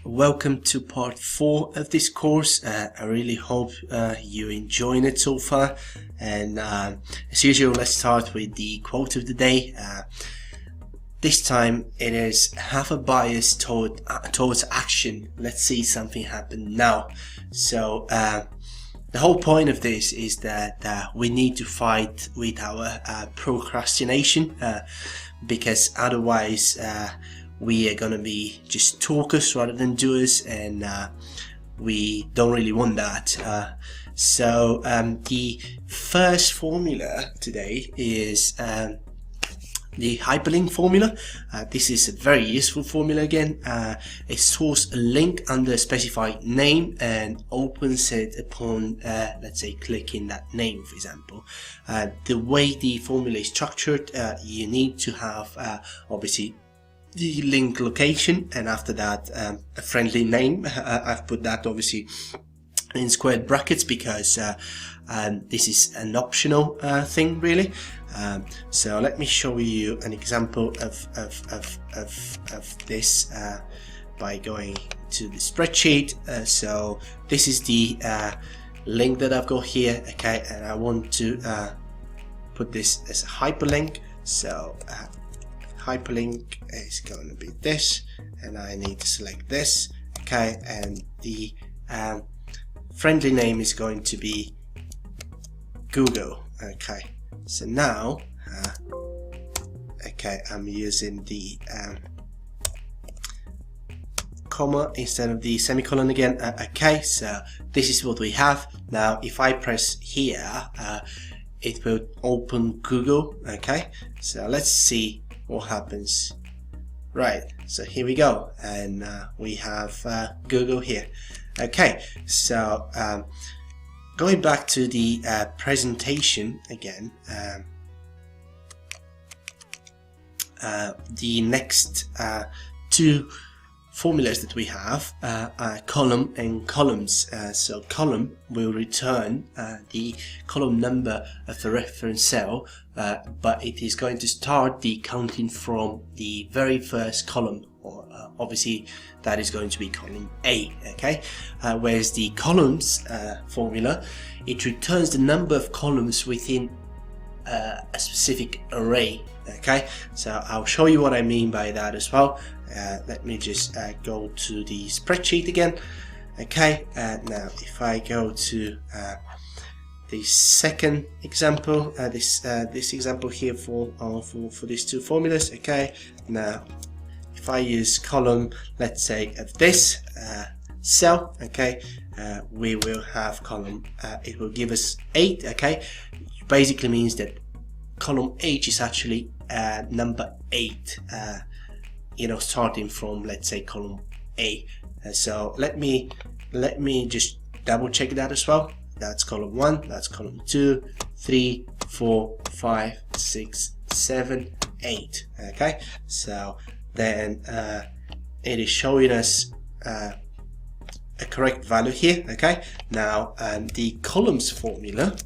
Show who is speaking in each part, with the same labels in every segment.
Speaker 1: Welcome to part 4 of this course. I really hope you're enjoying it so far. And as usual, let's start with the quote of the day. This time it is have a bias towards action. Let's see something happen now. So the whole point of this is that we need to fight with our procrastination because otherwise we are gonna be just talkers rather than doers, and we don't really want that. So the first formula today is the hyperlink formula. This is a very useful formula again. It stores a link under a specified name and opens it upon, let's say, clicking that name, for example. The way the formula is structured, you need to have obviously the link location, and after that a friendly name. I've put that obviously in squared brackets because this is an optional thing really. So let me show you an example of this by going to the spreadsheet. So this is the link that I've got here, okay, and I want to put this as a hyperlink. So hyperlink is going to be this, and I need to select this, okay, and the friendly name is going to be Google, okay. So now okay, I'm using the comma instead of the semicolon again. Okay, so this is what we have. Now if I press here, it will open Google, okay. So let's see what happens. Right, so here we go, and we have Google here. Okay, so going back to the presentation again, the next two formulas that we have are column and columns. So column will return the column number of the reference cell, but it is going to start the counting from the very first column, or obviously that is going to be column A, okay. Whereas the columns formula, it returns the number of columns within a specific array, okay. So I'll show you what I mean by that as well. Let me just go to the spreadsheet again, okay. Now if I go to the second example, this example here for these two formulas, okay. Now if I use column, let's say of this cell, okay, we will have column, it will give us 8, okay. Basically means that column H is actually number 8, you know, starting from, let's say, column A. So let me just double check that as well. That's column 1, that's column 2, 3, 4, 5, 6, 7, 8, okay. So then it is showing us a correct value here, okay. Now the columns formula,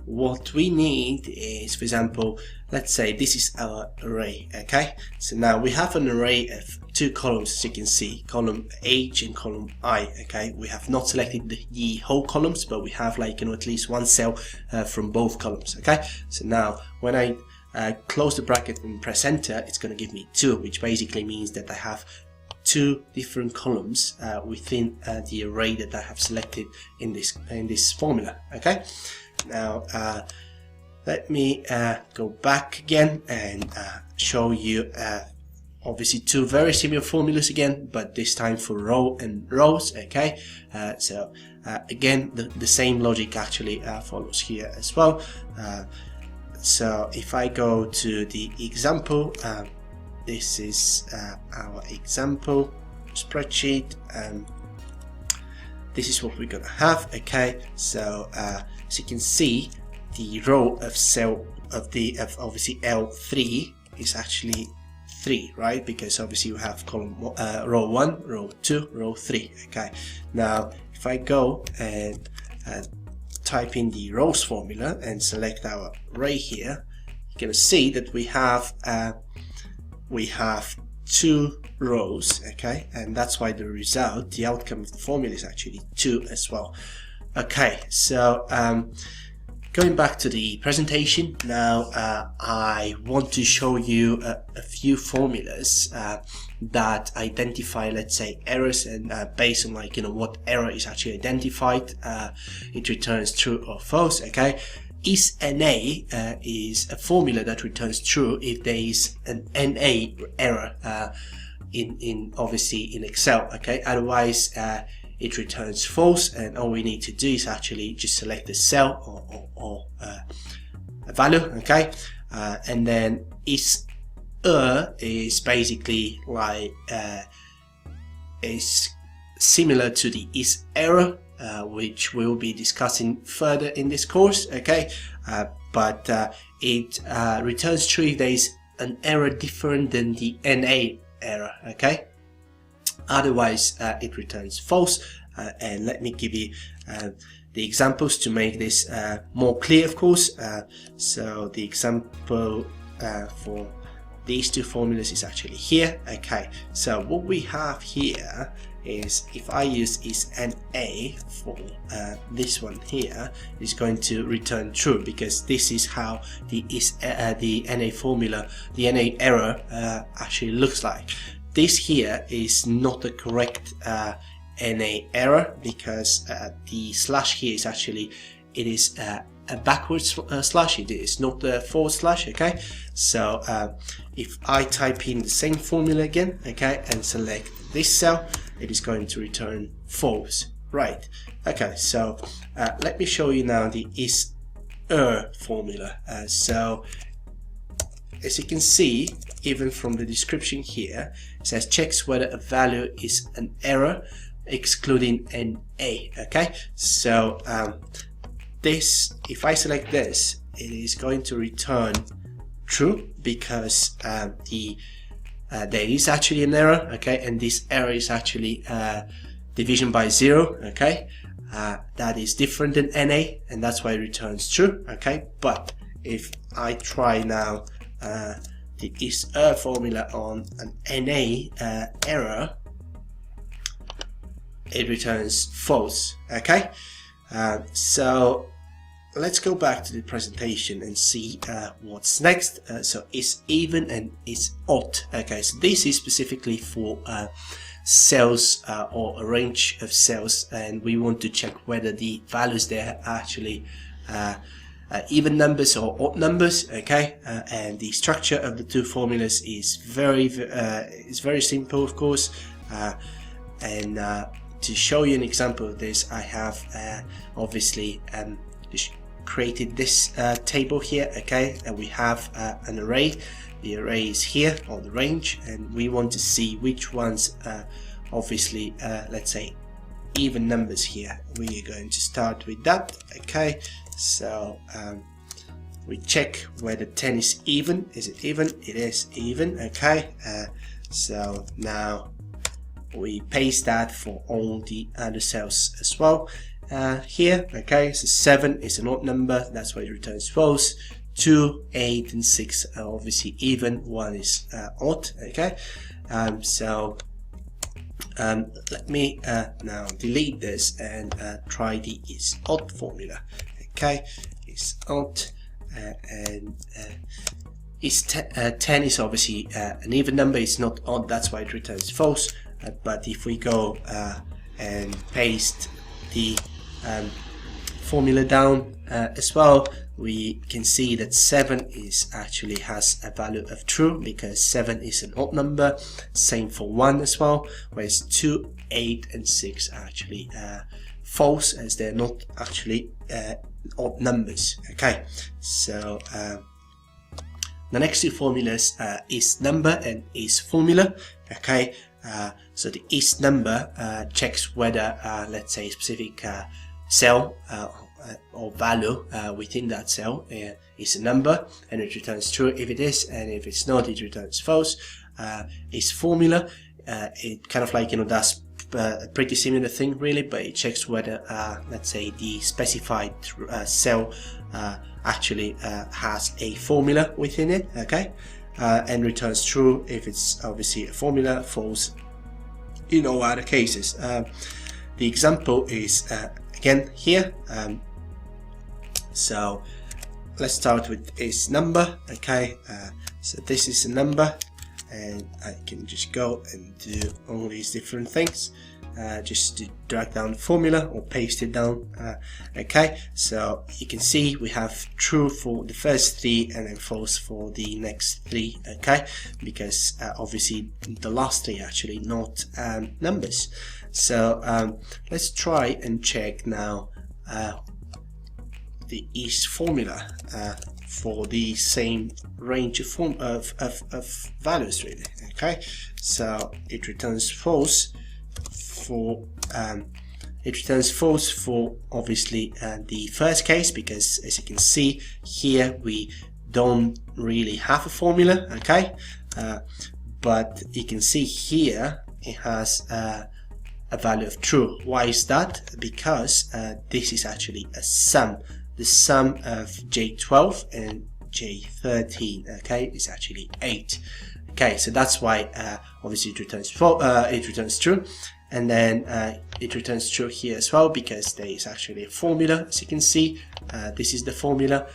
Speaker 1: what we need is, for example, let's say this is our array, okay. So now we have an array of 2 columns, as you can see, column H and column I, okay. We have not selected the whole columns, but we have, like, you know, at least one cell from both columns, okay. So now when I close the bracket and press enter, it's going to give me 2, which basically means that I have 2 different columns within the array that I have selected in this formula, okay. Now let me go back again and show you obviously 2 very similar formulas again, but this time for row and rows, okay. So again the same logic actually follows here as well. So if I go to the example, this is our example spreadsheet, this is what we're gonna have, okay. So as you can see, the row of cell of obviously L3 is actually 3, right? Because obviously you have column row 1, row 2, row 3, okay. Now if I go and type in the rows formula and select our array here, you're gonna see that we have 2 rows, okay, and that's why the result, the outcome of the formula is actually 2 as well. Okay, so going back to the presentation now, I want to show you a few formulas that identify, let's say, errors, and based on, like, what error is actually identified, it returns true or false. Okay, is NA is a formula that returns true if there is an NA error in obviously in Excel. Okay, otherwise it returns false, and all we need to do is actually just select the cell or a value. Okay, and then is basically like is similar to the is error, which we'll be discussing further in this course. Okay, but it returns true if there is an error different than the NA error. Okay, otherwise it returns false. And let me give you the examples to make this more clear, of course. So the example for these two formulas is actually here. Okay, so what we have here is, if I use is NA for this one here, is going to return true, because this is how the NA formula, the NA error actually looks like. This here is not the correct NA error, because the slash here is actually, it is a backwards slash, it is not the forward slash. Okay, so if I type in the same formula again, okay, and select this cell, it is going to return false, right? Okay, so let me show you now the is formula. So as you can see, even from the description here, it says checks whether a value is an error excluding NA. Okay, so this, if I select this, it is going to return true, because there is actually an error. Okay, and this error is actually division by 0. Okay, that is different than NA, and that's why it returns true. Okay, but if I try now the is formula on an NA error, it returns false. Okay, so let's go back to the presentation and see what's next. So is even and is odd. Okay, so this is specifically for cells or a range of cells, and we want to check whether the values there are actually even numbers or odd numbers. Okay, and the structure of the two formulas is very simple, of course, and to show you an example of this, I have obviously just created this table here. Okay, and we have an array. The array is here, or the range, and we want to see which ones obviously let's say even numbers here. We are going to start with that. Okay, so we check whether 10 is even. Is it even? It is even. Okay, so now we paste that for all the other cells as well here. Okay, so 7 is an odd number, that's why it returns false. 2, 8 and 6 are obviously even, 1 is odd. Okay, so let me now delete this and try the is odd formula. Okay, is odd, and is 10 is obviously an even number, it's not odd, that's why it returns false. But if we go and paste the formula down as well, we can see that 7 is actually has a value of true, because 7 is an odd number. Same for 1 as well, whereas 2, 8 and 6 are actually false, as they're not actually odd numbers. Okay, so the next two formulas is number and is formula. Okay, so the is number checks whether let's say a specific cell or value within that cell is a number, and it returns true if it is, and if it's not, it returns false. Is formula, it kind of like does a pretty similar thing really, but it checks whether let's say the specified cell actually has a formula within it. Okay, and returns true if it's obviously a formula, false in all other cases. The example is again here. So let's start with is number. Okay, so this is a number, and I can just go and do all these different things, just to drag down the formula or paste it down. Okay, so you can see we have true for the first three and then false for the next three. Okay, because obviously the last three are actually not numbers. So let's try and check now the is formula for the same range of values, really. Okay, so it returns false for obviously the first case, because as you can see here we don't really have a formula. Okay, but you can see here it has a value of true. Why is that? Because this is actually a sum. The sum of J12 and J13, okay, is actually 8. Okay, so that's why obviously it returns true, and then it returns true here as well, because there is actually a formula. As you can see, this is the formula,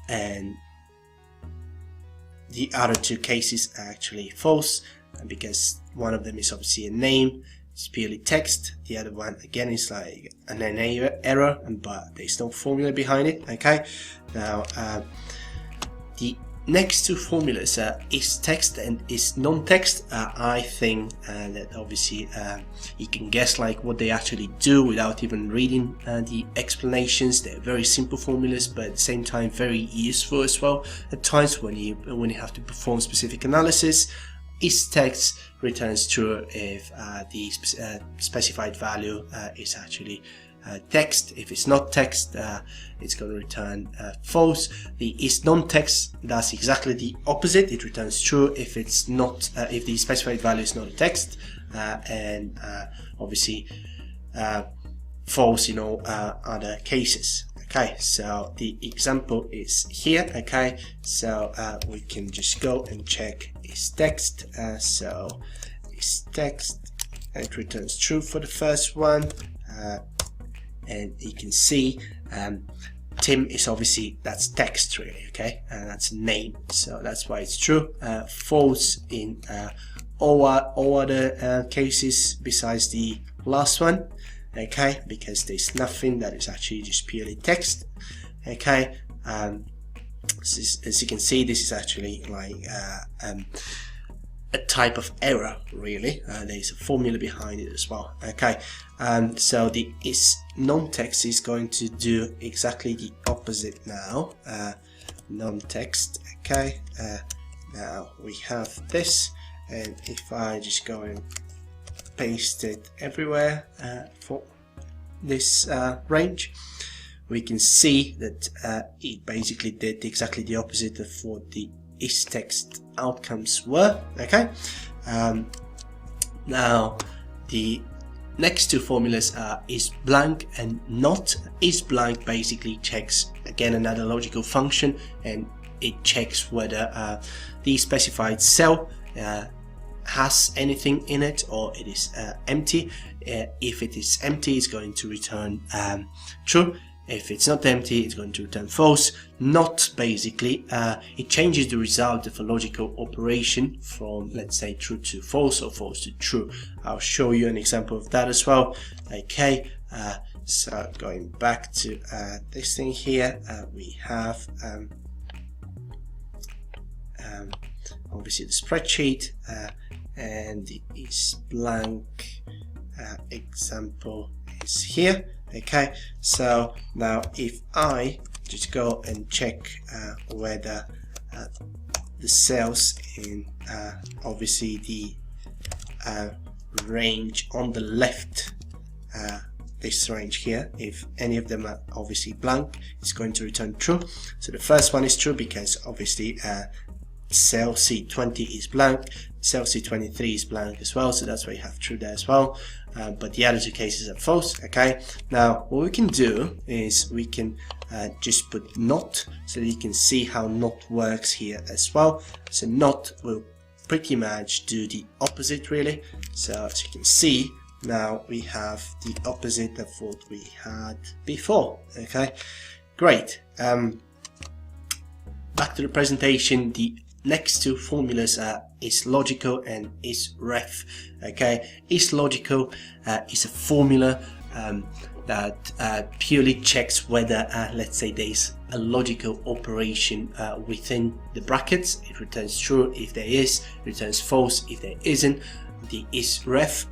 Speaker 1: and the other two cases are actually false, because one of them is obviously a name. It's purely text. The other one again is like an error, but there's no formula behind it. Okay, now the next two formulas is text and is non-text. I think that obviously you can guess like what they actually do without even reading the explanations. They're very simple formulas, but at the same time very useful as well at times when you have to perform specific analysis. Is text returns true if the specified value is actually text. If it's not text, it's going to return false. The is non-text does exactly the opposite. It returns true if it's not, if the specified value is not a text, and obviously false in all other cases. Okay, so the example is here. Okay, so we can just go and check is text. So is text, it returns true for the first one, and you can see Tim is obviously, that's text really. Okay, that's a name, so that's why it's true. False in all other cases besides the last one. Okay, because there's nothing that is actually just purely text. Okay, as you can see, this is actually like a type of error really. There's a formula behind it as well. Okay, so the is non-text is going to do exactly the opposite now. Non-text. Okay, now we have this, and if I just go and paste it everywhere for this range, we can see that it basically did exactly the opposite of what the is text outcomes were. Okay, now the next two formulas are is blank and not. Is blank basically checks again another logical function, and it checks whether the specified cell has anything in it or it is empty. If it is empty, it's going to return true. If it's not empty, it's going to return false. Not basically, it changes the result of a logical operation from, let's say, true to false or false to true. I'll show you an example of that as well. Okay, so going back to this thing here, we have obviously the spreadsheet, and the is blank example is here. Okay, so now if I just go and check whether the cells in obviously the range on the left, this range here, if any of them are obviously blank, it's going to return true. So the first one is true because obviously cell C20 is blank, cell C23 is blank as well, so that's why you have true there as well. But the other two cases are false. Okay, now what we can do is we can just put not, so that you can see how not works here as well. So not will pretty much do the opposite really. So as you can see, now we have the opposite of what we had before. Okay, great. Back to the presentation. The next two formulas are is logical and is ref. Okay, is logical is a formula that purely checks whether let's say there's a logical operation within the brackets. It returns true if there is, returns false if there isn't. The is ref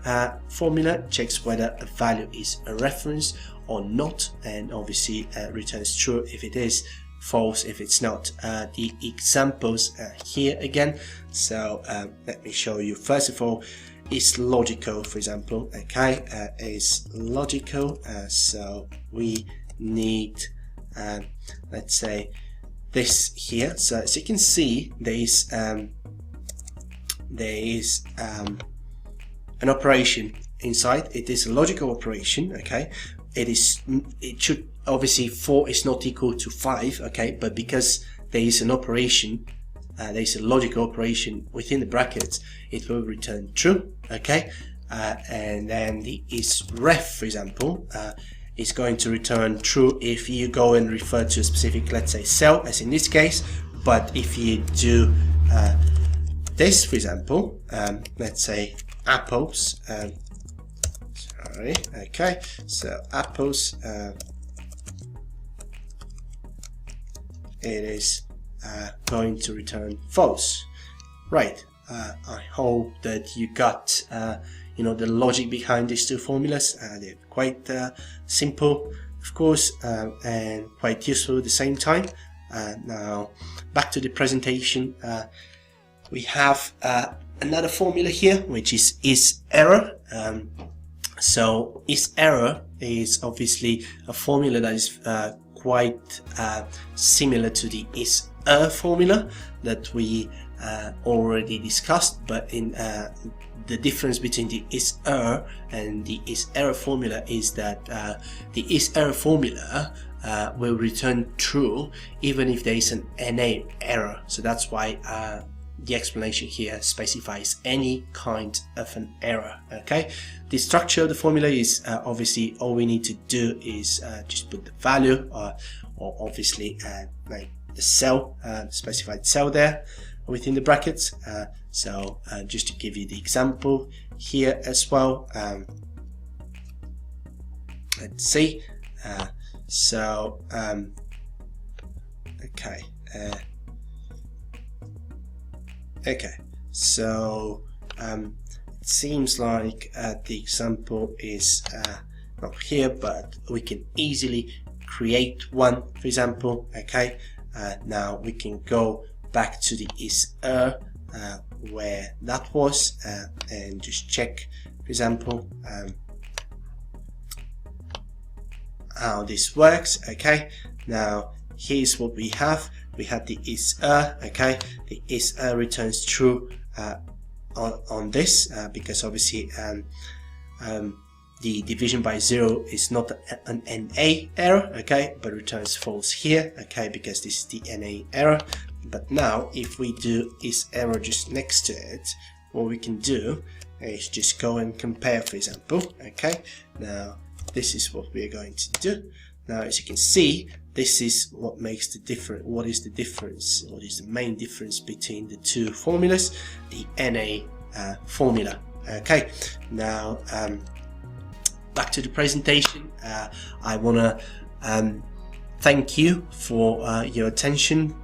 Speaker 1: formula checks whether a value is a reference or not, and obviously returns true if it is, false if it's not. The examples here again, so let me show you. First of all, is logical, for example. Okay, is logical, so we need let's say this here. So as you can see, there is an operation inside. It is a logical operation. Okay, it should obviously 4 is not equal to 5. Okay, but because there is an operation, there is a logical operation within the brackets, it will return true. Okay, and then the is ref, for example, is going to return true if you go and refer to a specific, let's say, cell, as in this case. But if you do this, for example, let's say apples, sorry, okay, so apples, it is going to return false. Right, I hope that you got you know, the logic behind these two formulas. They're quite simple, of course, and quite useful at the same time. Now back to the presentation. We have another formula here, which is error. So is error is obviously a formula that is quite similar to the is formula that we already discussed, but in the difference between the is and the is error formula is that the is error formula will return true even if there is an NA error. So that's why the explanation here specifies any kind of an error. Okay, the structure of the formula is obviously all we need to do is just put the value or obviously like the cell, specified cell there within the brackets. So just to give you the example here as well, let's see. So okay. Okay, so it seems like the example is not here, but we can easily create one, for example. Okay, now we can go back to the is where that was and just check, for example, how this works. Okay, now here's what we have. We have the is okay, the is returns true on this because obviously the division by 0 is not an NA error, okay, but returns false here, okay, because this is the NA error. But now if we do is error just next to it, what we can do is just go and compare, for example. Okay, now this is what we are going to do. Now as you can see, this is what makes the difference. What is the difference? What is the main difference between the two formulas? The NA formula. Okay, now back to the presentation. I want to thank you for your attention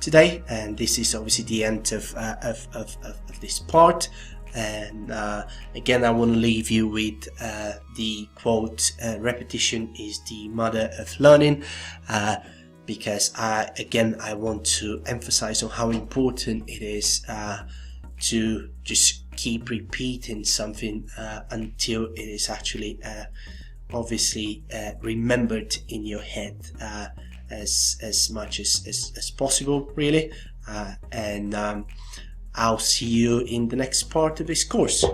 Speaker 1: today, and this is obviously the end of this part. And again, I want to leave you with the quote, repetition is the mother of learning, because I want to emphasize on how important it is to just keep repeating something until it is actually obviously remembered in your head as much as possible, really. and I'll see you in the next part of this course.